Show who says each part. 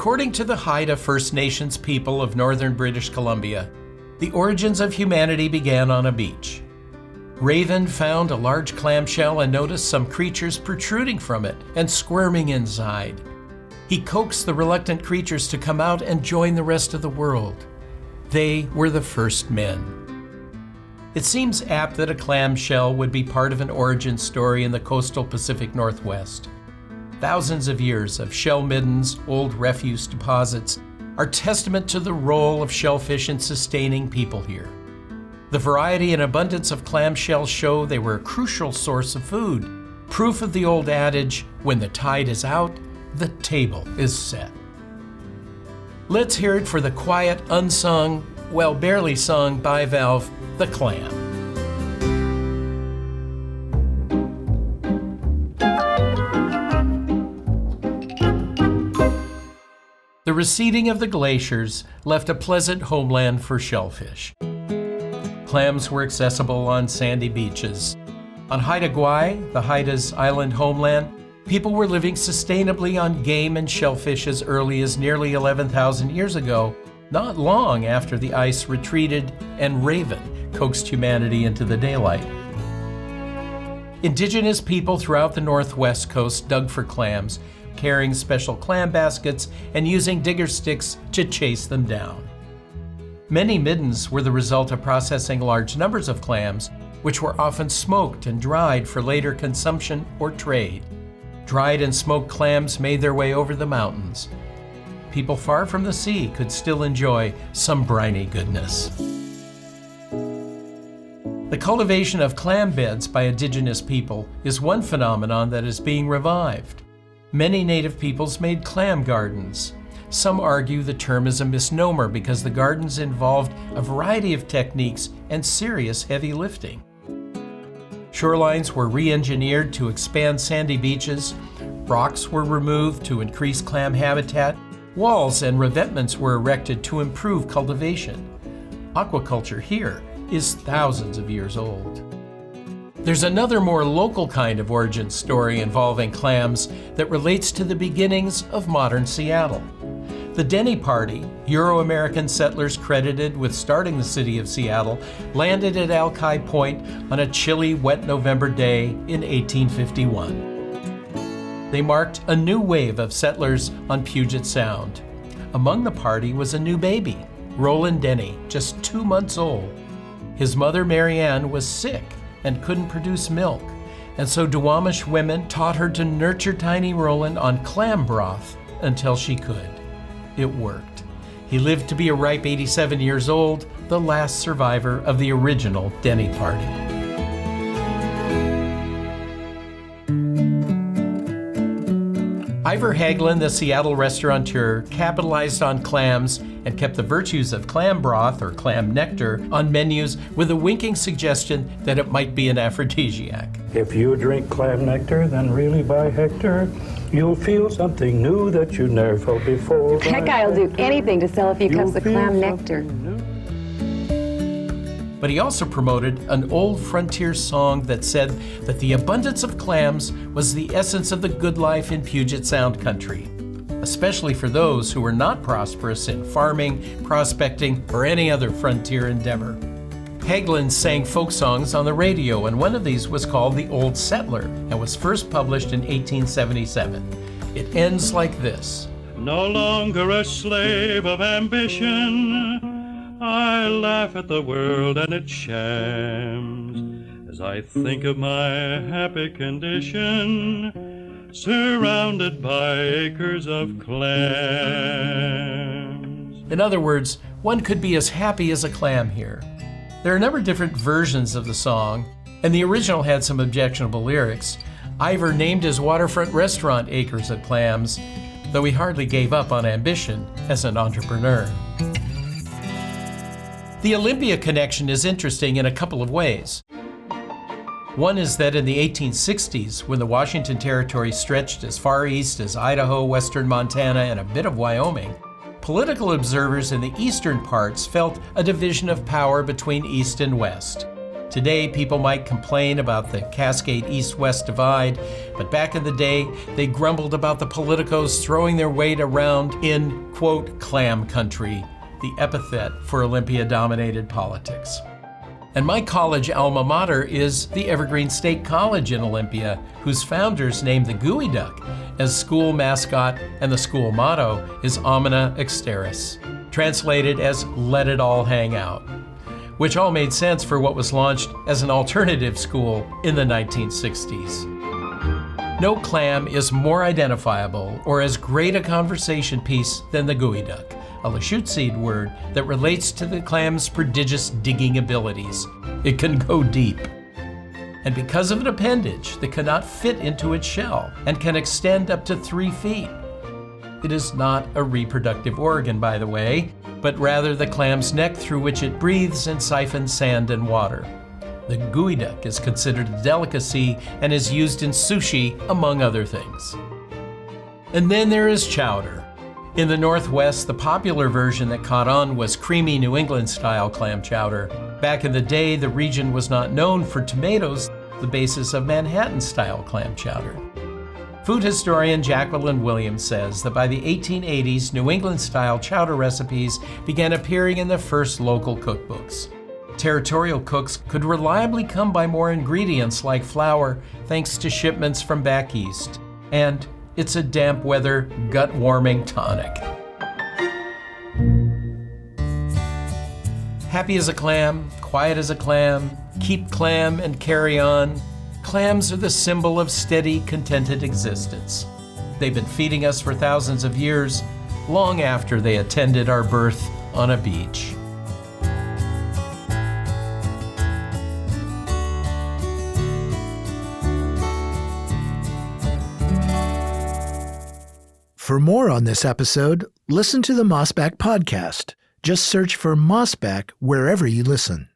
Speaker 1: According to the Haida First Nations people of northern British Columbia, the origins of humanity began on a beach. Raven found a large clamshell and noticed some creatures protruding from it and squirming inside. He coaxed the reluctant creatures to come out and join the rest of the world. They were the first men. It seems apt that a clamshell would be part of an origin story in the coastal Pacific Northwest. Thousands of years of shell middens, old refuse deposits, are testament to the role of shellfish in sustaining people here. The variety and abundance of clamshells show they were a crucial source of food, proof of the old adage, when the tide is out, the table is set. Let's hear it for the quiet, unsung, well, barely sung bivalve, the clam. The receding of the glaciers left a pleasant homeland for shellfish. Clams were accessible on sandy beaches. On Haida Gwaii, the Haida's island homeland, people were living sustainably on game and shellfish as early as nearly 11,000 years ago, not long after the ice retreated and Raven coaxed humanity into the daylight. Indigenous people throughout the northwest coast dug for clams, carrying special clam baskets and using digger sticks to chase them down. Many middens were the result of processing large numbers of clams, which were often smoked and dried for later consumption or trade. Dried and smoked clams made their way over the mountains. People far from the sea could still enjoy some briny goodness. The cultivation of clam beds by indigenous people is one phenomenon that is being revived. Many native peoples made clam gardens. Some argue the term is a misnomer because the gardens involved a variety of techniques and serious heavy lifting. Shorelines were re-engineered to expand sandy beaches, rocks were removed to increase clam habitat, walls and revetments were erected to improve cultivation. Aquaculture here is thousands of years old. There's another more local kind of origin story involving clams that relates to the beginnings of modern Seattle. The Denny Party, Euro-American settlers credited with starting the city of Seattle, landed at Alki Point on a chilly, wet November day in 1851. They marked a new wave of settlers on Puget Sound. Among the party was a new baby, Roland Denny, just 2 months old. His mother, Marianne, was sick and couldn't produce milk, and so Duwamish women taught her to nurture tiny Roland on clam broth until she could. It worked. He lived to be a ripe 87 years old, the last survivor of the original Denny Party. Ivor Hagelin, the Seattle restaurateur, capitalized on clams and kept the virtues of clam broth or clam nectar on menus with a winking suggestion that it might be an aphrodisiac.
Speaker 2: If you drink clam nectar, then really by Hector, you'll feel something new that you never felt before.
Speaker 3: That guy will do anything to sell a few cups of clam nectar.
Speaker 1: But he also promoted an old frontier song that said that the abundance of clams was the essence of the good life in Puget Sound country, especially for those who were not prosperous in farming, prospecting, or any other frontier endeavor. Hagelin sang folk songs on the radio, and one of these was called The Old Settler and was first published in 1877. It ends like this.
Speaker 4: No longer a slave of ambition, I laugh at the world and its shams as I think of my happy condition, surrounded by acres of clams.
Speaker 1: In other words, one could be as happy as a clam here. There are a number of different versions of the song, and the original had some objectionable lyrics. Ivor named his waterfront restaurant Acres of Clams, though he hardly gave up on ambition as an entrepreneur. The Olympia connection is interesting in a couple of ways. One is that in the 1860s, when the Washington Territory stretched as far east as Idaho, western Montana, and a bit of Wyoming, political observers in the eastern parts felt a division of power between east and west. Today, people might complain about the Cascade East-West divide, but back in the day, they grumbled about the politicos throwing their weight around in, quote, clam country, the epithet for Olympia-dominated politics. And my college alma mater is the Evergreen State College in Olympia, whose founders named the geoduck as school mascot, and the school motto is Omnia Exteris, translated as Let It All Hang Out, which all made sense for what was launched as an alternative school in the 1960s. No clam is more identifiable or as great a conversation piece than the geoduck, a Lashute word that relates to the clam's prodigious digging abilities. It can go deep. And because of an appendage that cannot fit into its shell and can extend up to 3 feet. It is not a reproductive organ, by the way, but rather the clam's neck through which it breathes and siphons sand and water. The geoduck is considered a delicacy and is used in sushi, among other things. And then there is chowder. In the Northwest, the popular version that caught on was creamy New England-style clam chowder. Back in the day, the region was not known for tomatoes, the basis of Manhattan-style clam chowder. Food historian Jacqueline Williams says that by the 1880s, New England-style chowder recipes began appearing in the first local cookbooks. Territorial cooks could reliably come by more ingredients like flour thanks to shipments from back east. And it's a damp weather, gut-warming tonic. Happy as a clam, quiet as a clam, keep clam and carry on. Clams are the symbol of steady, contented existence. They've been feeding us for thousands of years, long after they attended our birth on a beach.
Speaker 5: For more on this episode, listen to the Mossback podcast. Just search for Mossback wherever you listen.